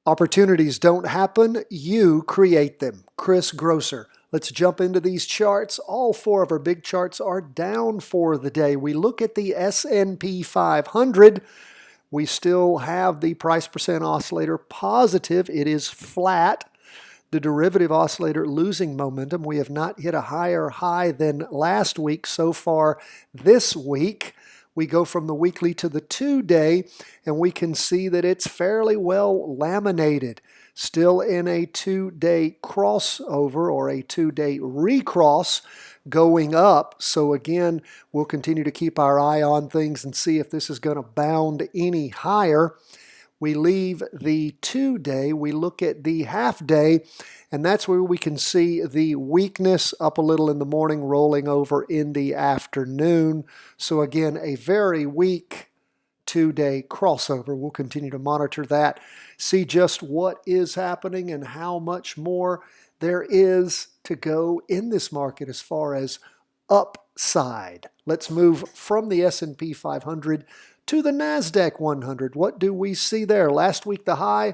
Opportunities don't happen, you create them. Chris Grosser. Let's jump into these charts. All four of our big charts are down for the day. We look at the S&P 500. We still have the price percent oscillator positive. It is flat. The derivative oscillator losing momentum. We have not hit a higher high than last week so far this week. We go from the weekly to the 2-day, and we can see that it's fairly well laminated. Still in a 2-day crossover or a 2-day recross going up. So again, we'll continue to keep our eye on things and see if this is going to bound any higher. We leave the 2-day, we look at the half-day, and that's where we can see the weakness up a little in the morning, rolling over in the afternoon. So again, a very weak 2-day crossover. We'll continue to monitor that, see just what is happening and how much more there is to go in this market as far as upside. Let's move from the S&P 500 to the Nasdaq 100. What do we see there? Last week the high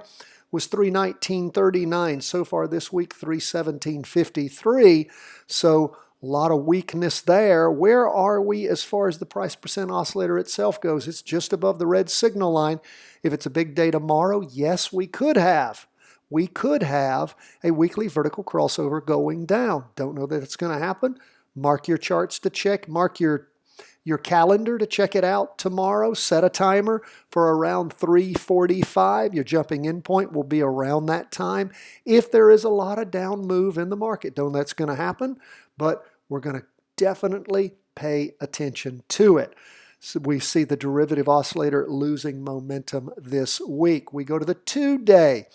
was 319.39. So far this week 317.53. So a lot of weakness there. Where are we as far as the price percent oscillator itself goes? It's just above the red signal line. If it's a big day tomorrow, yes, we could have a weekly vertical crossover going down. Don't know that it's going to happen. Mark your charts to check. Mark your calendar to check it out tomorrow. Set a timer for around 3:45. Your jumping in point will be around that time. If there is a lot of down move in the market, don't know that's going to happen, but we're going to definitely pay attention to it. So we see the derivative oscillator losing momentum this week. We go to the 2-day,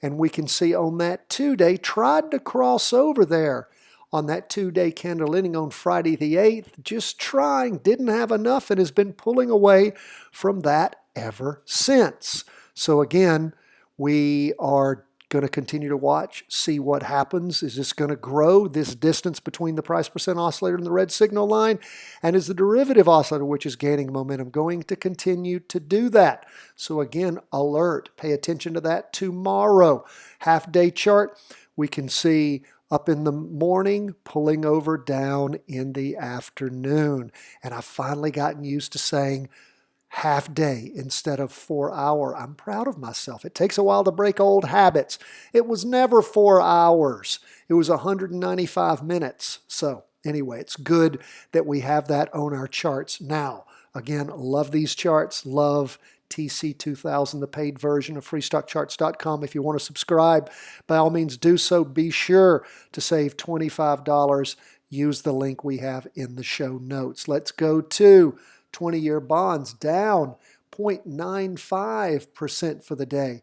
and we can see on that 2-day tried to cross over there on that 2-day candle ending on Friday the 8th, just trying, didn't have enough, and has been pulling away from that ever since. So again, we are going to continue to watch, see what happens. Is this going to grow, this distance between the price percent oscillator and the red signal line? And is the derivative oscillator, which is gaining momentum, going to continue to do that? So again, alert, pay attention to that tomorrow. Half-day chart, we can see up in the morning, pulling over down in the afternoon. And I've finally gotten used to saying half day instead of 4 hour. I'm proud of myself. It takes a while to break old habits. It was never 4 hours. It was 195 minutes. So anyway, it's good that we have that on our charts now. Again, love these charts. Love TC2000, the paid version of freestockcharts.com. If you want to subscribe, by all means do so. Be sure to save $25. Use the link we have in the show notes. Let's go to 20-year bonds down 0.95% for the day.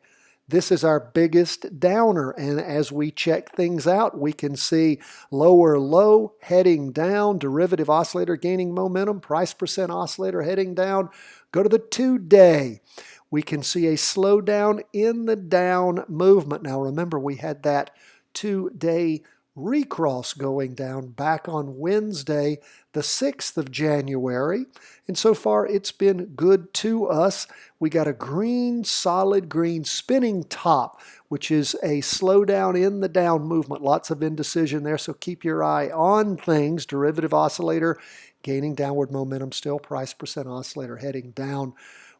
This is our biggest downer, and as we check things out, we can see lower low heading down, derivative oscillator gaining momentum, price percent oscillator heading down. Go to the 2-day. We can see a slowdown in the down movement. Now remember, we had that 2-day recross going down back on Wednesday, the 6th of January. And so far, it's been good to us. We got a green, solid green spinning top, which is a slowdown in the down movement. Lots of indecision there, so keep your eye on things. Derivative oscillator gaining downward momentum still. Price percent oscillator heading down.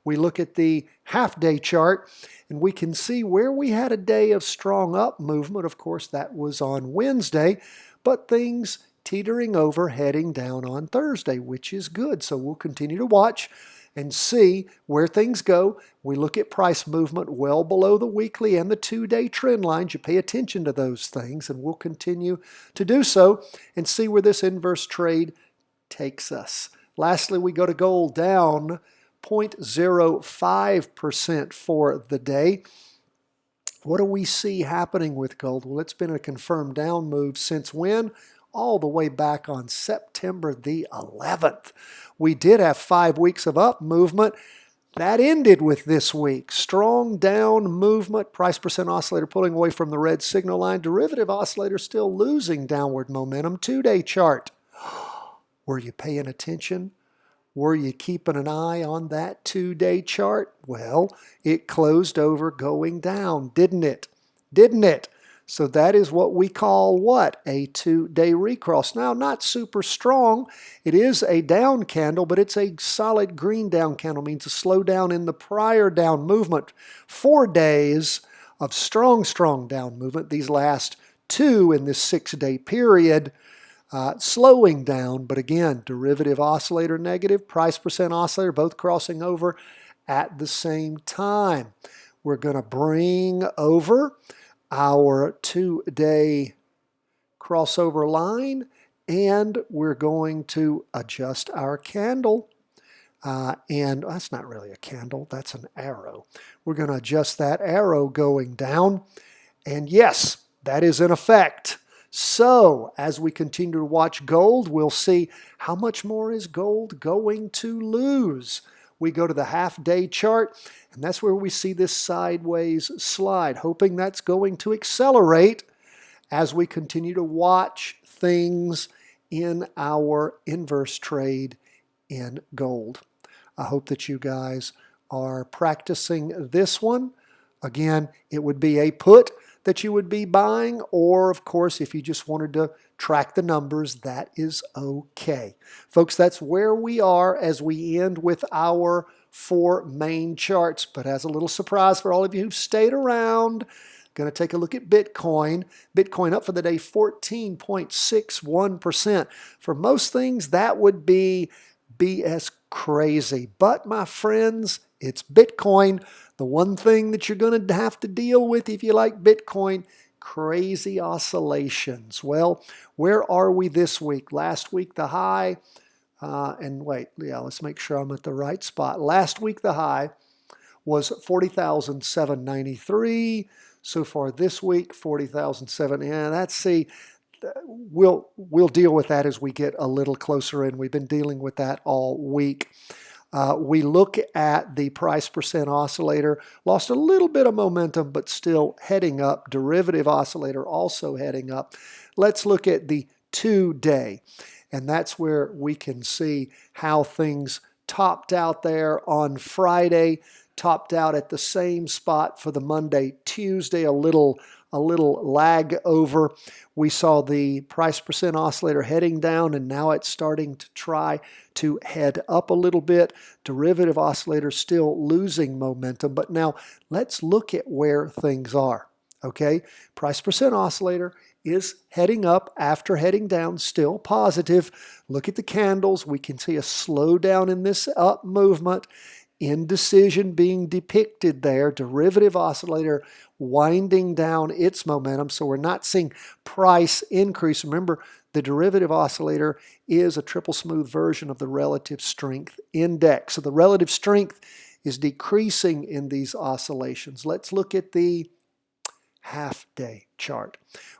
We look at the half-day chart, and we can see where we had a day of strong up movement. Of course, that was on Wednesday, but things teetering over, heading down on Thursday, which is good. So we'll continue to watch and see where things go. We look at price movement well below the weekly and the 2-day trend lines. You pay attention to those things, and we'll continue to do so and see where this inverse trade takes us. Lastly, we go to gold down 0.05% for the day. What do we see happening with gold? Well, it's been a confirmed down move since when? All the way back on September the 11th. We did have 5 weeks of up movement. That ended with this week. Strong down movement. Price percent oscillator pulling away from the red signal line. Derivative oscillator still losing downward momentum. 2-day chart. Were you paying attention? Were you keeping an eye on that 2-day chart? Well, it closed over going down, didn't it? Didn't it? So that is what we call what? A 2-day recross. Now, not super strong. It is a down candle, but it's a solid green down candle. Means a slowdown in the prior down movement. 4 days of strong down movement. These last 2 in this 6-day period. Slowing down, but again, derivative oscillator negative, price percent oscillator, both crossing over at the same time. We're going to bring over our 2-day crossover line, and we're going to adjust our candle. And that's not really a candle, that's an arrow. We're going to adjust that arrow going down, and yes, that is in effect. So, as we continue to watch gold, we'll see how much more is gold going to lose. We go to the half-day chart, and that's where we see this sideways slide, hoping that's going to accelerate as we continue to watch things in our inverse trade in gold. I hope that you guys are practicing this one. Again, it would be a put that you would be buying, or of course, if you just wanted to track the numbers, that is okay. Folks, that's where we are as we end with our 4 main charts. But as a little surprise for all of you who've stayed around, going to take a look at Bitcoin. Bitcoin up for the day 14.61%. For most things, that would be BS crazy. But my friends, it's Bitcoin. The one thing that you're going to have to deal with if you like Bitcoin, crazy oscillations. Well, where are we this week? Last week the high, let's make sure I'm at the right spot. Last week the high was 40,793. So far this week, 40,007. Yeah, we'll deal with that as we get a little closer in. We've been dealing with that all week. We look at the price percent oscillator, lost a little bit of momentum, but still heading up. Derivative oscillator also heading up. Let's look at the 2-day, and that's where we can see how things topped out there on Friday, topped out at the same spot for the Monday, Tuesday, a little lag over. We saw the price percent oscillator heading down, and now it's starting to try to head up a little bit. Derivative oscillator still losing momentum, but now let's look at where things are. Okay, price percent oscillator is heading up after heading down, still positive. Look at the candles. We can see a slowdown in this up movement. Indecision being depicted there. Derivative oscillator winding down its momentum. So we're not seeing price increase. Remember, the derivative oscillator is a triple smooth version of the relative strength index. So the relative strength is decreasing in these oscillations. Let's look at the half-day chart.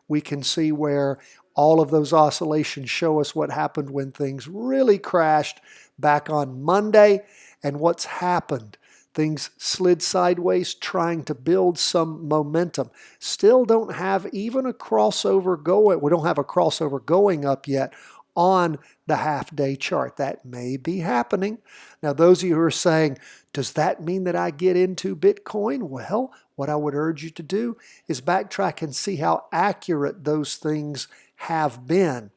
We can see where all of those oscillations show us what happened when things really crashed back on Monday. And what's happened? Things slid sideways, trying to build some momentum. Still don't have even a crossover going. We don't have a crossover going up yet on the half-day chart. That may be happening. Now, those of you who are saying, does that mean that I get into Bitcoin? Well, what I would urge you to do is backtrack and see how accurate those things have been.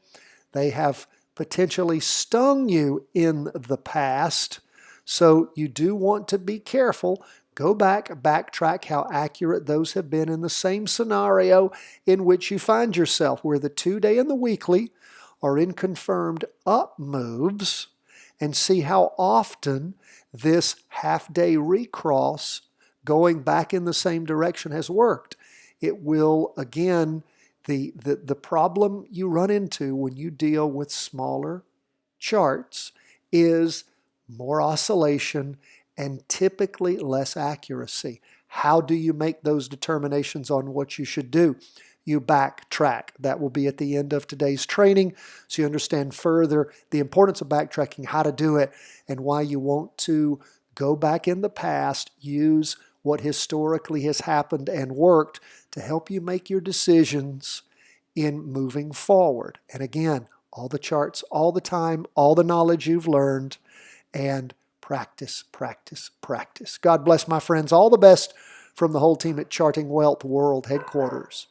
They have potentially stung you in the past. So you do want to be careful. Go back, backtrack how accurate those have been in the same scenario in which you find yourself, where the 2-day and the weekly are in confirmed up moves, and see how often this half-day recross going back in the same direction has worked. It will, again, the problem you run into when you deal with smaller charts is more oscillation and typically less accuracy. How do you make those determinations on what you should do? You backtrack. That will be at the end of today's training, so you understand further the importance of backtracking, how to do it, and why you want to go back in the past, use what historically has happened and worked to help you make your decisions in moving forward. And again, all the charts, all the time, all the knowledge you've learned, and practice, practice, practice. God bless, my friends. All the best from the whole team at Charting Wealth World Headquarters.